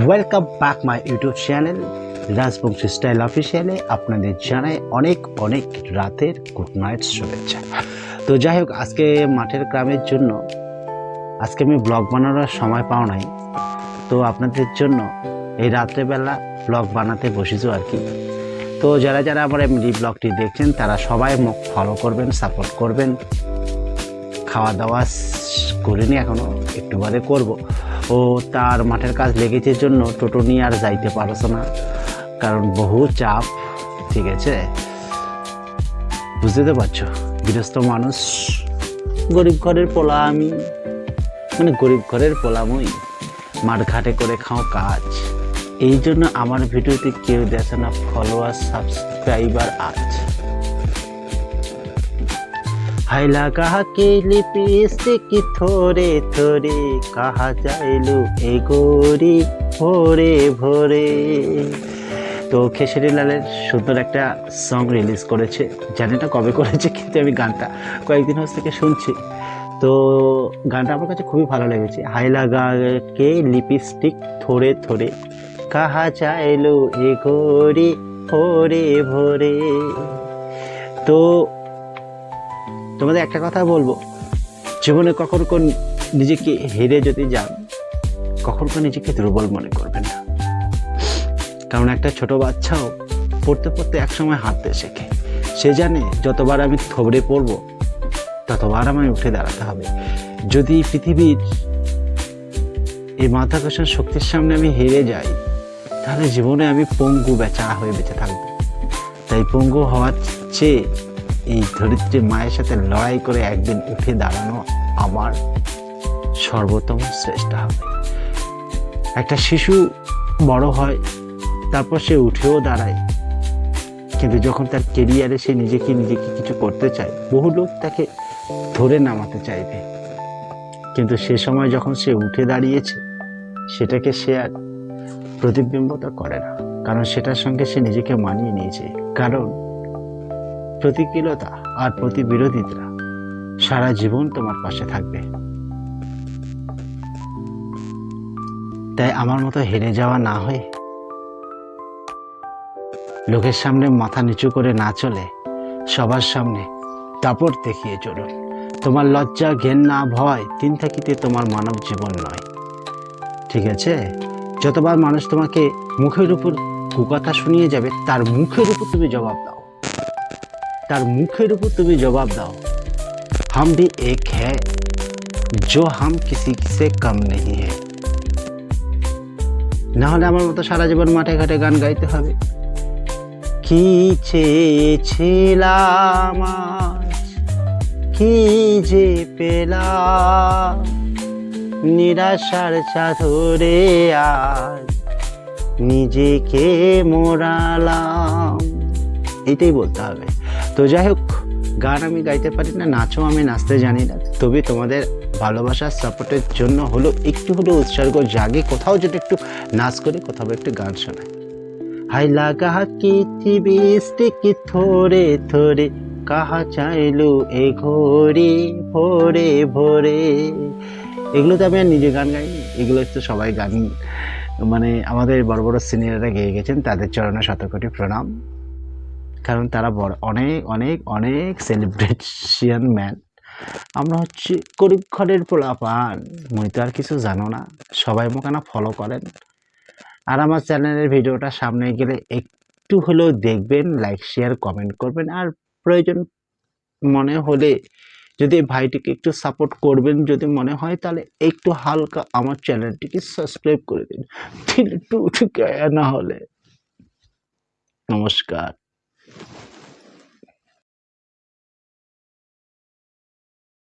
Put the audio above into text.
Welcome back my YouTube channel Rajbanshi style অফিসিয়ালে আপনাদের জানাই অনেক অনেক রাতের গুড নাইট শুভেচ্ছা। তো যাই হোক, আজকে মাঠের গ্রামের জন্য আজকে আমি ব্লগ বানানোর সময় পাও নাই, তো আপনাদের জন্য এই রাত্রেবেলা ব্লগ বানাতে বসেছি আর কি। তো যারা যারা আমার এই ব্লগটি দেখছেন তারা সবাই মুখ ফলো করবেন, সাপোর্ট করবেন। খাওয়া দাওয়া করিনি এখনো, একটু বাদে করবো। ও তার মাঠের কাজ লেগেছে জন্য টোটো নিয়ে আর যাইতে পারছো না, কারণ বহু চাপ। ঠিক আছে, বুঝতে তো পারছো, গৃহস্থ মানুষ, গরিব ঘরের পোলা আমি, মানে গরিব ঘরের পোলামই, মাঠ ঘাটে করে খাও কাজ। এই জন্য আমার ভিডিওতে কেউ দেখে না, ফলোয়ার সাবস্ক্রাইবার আছে। হাইলা কাহা কে লিপস্টিক থোরে থোরে কাহা যাইলু এ গরি ভোরে ভোরে। তো খেসারি লালের সুন্দর একটা সং রিলিজ করেছে, জানি না কবে করেছে, কিন্তু আমি গানটা কয়েকদিন থেকে শুনছি। তো গানটা আমার কাছে খুবই ভালো লেগেছে। হাইলা কে লিপস্টিক থোরে থোরে কাহা যাইলু এ গরি ভোরে ভোরে। তো তোমাদের একটা কথা বলবো, জীবনে কখনো নিজেকে হেরে যদি যান, কখনো নিজেকে দুর্বল মনে করবেন না। কারণ একটা ছোট বাচ্চাও পড়তে পড়তে একসময় হাঁটতে শেখে। সে জানে যতবার আমি থবড়ে পড়বো ততবার আমায় উঠে দাঁড়াতে হবে। যদি পৃথিবীর এই মাধ্যাকর্ষণ শক্তির সামনে আমি হেরে যাই, তাহলে জীবনে আমি পঙ্গু বেচারা হয়ে বেঁচে থাকবো। তাই পঙ্গু হওয়ার চেয়ে এই ধরিত্রী মায়ের সাথে লড়াই করে একদিন উঠে দাঁড়ানো আমার সর্বোত্তম শ্রেষ্ঠ হবে। একটা শিশু বড় হয়, তারপর সে উঠেও দাঁড়ায়, কিন্তু যখন তার কেরিয়ারে সে নিজেকে কিছু করতে চায়, বহু লোক তাকে ধরে নামাতে চাইবে, কিন্তু সে সময় যখন সে উঠে দাঁড়িয়েছে, সেটাকে সে আর প্রতিবিম্বিত করে না, কারণ সেটার সঙ্গে সে নিজেকে মানিয়ে নিয়েছে। কারণ প্রতিকূলতা আর প্রতিবিরোধিতা সারা জীবন তোমার পাশে থাকবে। তাই আমার মতো হেরে যাওয়া না হয়ে, লোকের সামনে মাথা নিচু করে না চলে, সবার সামনে দাপট দেখিয়ে চলুন। তোমার লজ্জা ঘেন্না ভয় তিন থাকিতে তোমার মানব জীবন নয়। ঠিক আছে, যতবার মানুষ তোমাকে মুখের উপর কুকথা শুনিয়ে যাবে, তার মুখের উপর তুমি জবাব দাও, তার মুখের উপর তুমি জবাব দাও, हम भी एक है जो हम किसी से कम नहीं है। না হলে আমার মতো সারা জীবন মাঠে ঘাটে গান গাইতে হবে। কি চেয়েছিলাম আজ, কি যে পেলাম, নিরাশার চাদরে আজ নিজেকে মোড়ালাম। এটাই বলতে হবে। তো যাই হোক, গান আমি গাইতে পারি না, নাচও আমি নাচতে জানি না, তবে তোমাদের ভালোবাসার সাপোর্টের জন্য হলো একটু হলেও উৎসর্গ জাগে, কোথাও যদি একটু নাচ করি, কোথাও একটু গান শোনাই। হাই লাগা কি লিপস্টিক থোরে থোরে কাহা চাইলু এ ঘড়ি ভোরে ভোরে। এগুলো তো আমি আর নিজে গান গাইনি, এগুলো তো সবাই গান, মানে আমাদের বড় বড় সিনিয়ররা গেয়ে গেছেন, তাদের চরণে শতকোটি প্রণাম। কারণ তারা বড় অনেক অনেক অনেক সেলিব্রেশন ম্যান, আমরা হচ্ছে গরিব ঘরের পোলাপান, মুই তো আর কিছু জানো না। সবাই মোকানা ফলো করেন, আর আমার চ্যানেলের ভিডিওটা সামনে গেলে একটু হলেও দেখবেন, লাইক শেয়ার কমেন্ট করবেন, আর প্রয়োজন মনে হলে যদি ভাইটিকে একটু সাপোর্ট করবেন যদি মনে হয়, তাহলে একটু হালকা আমার চ্যানেলটিকে সাবস্ক্রাইব করে দিন, একটু উঠে না হলে। নমস্কার।